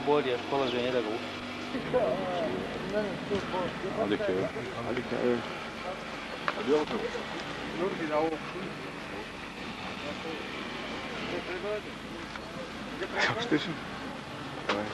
Более положение такого. Yapıştır. Давай.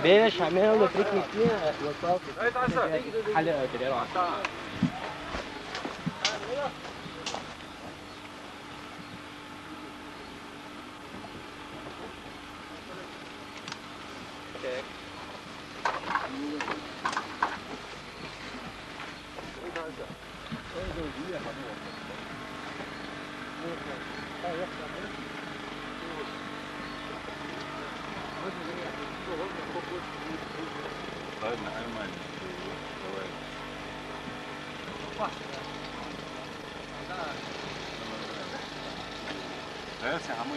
بين الشامية والأفريقيا وصلت حلقة كده Ладно, нормально. Давай. Да, все, а мы...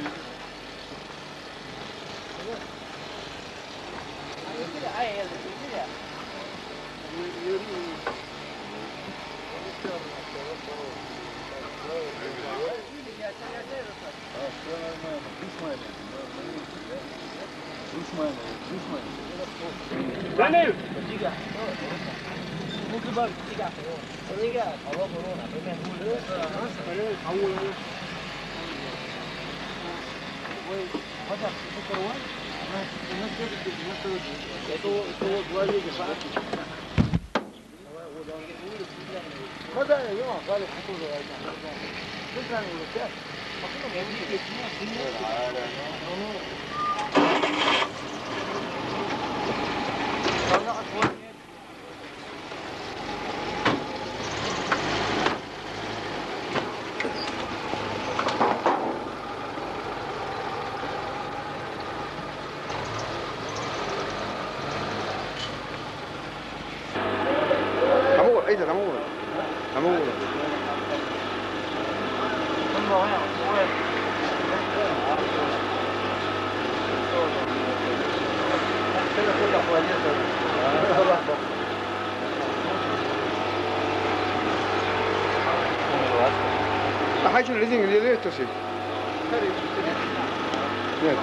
Daniel, diga. Mungkin bang, tiga. Tiga. Kalau perlu nak pergi dulu. Kalau kamu lagi. Woi, macam itu keruan? Itu dua lagi besar. ماذا يوم قال الحصول على شكرا لك Amor, ahí está, amor. Amor. حاجة اللي ليه تصير؟ نعم.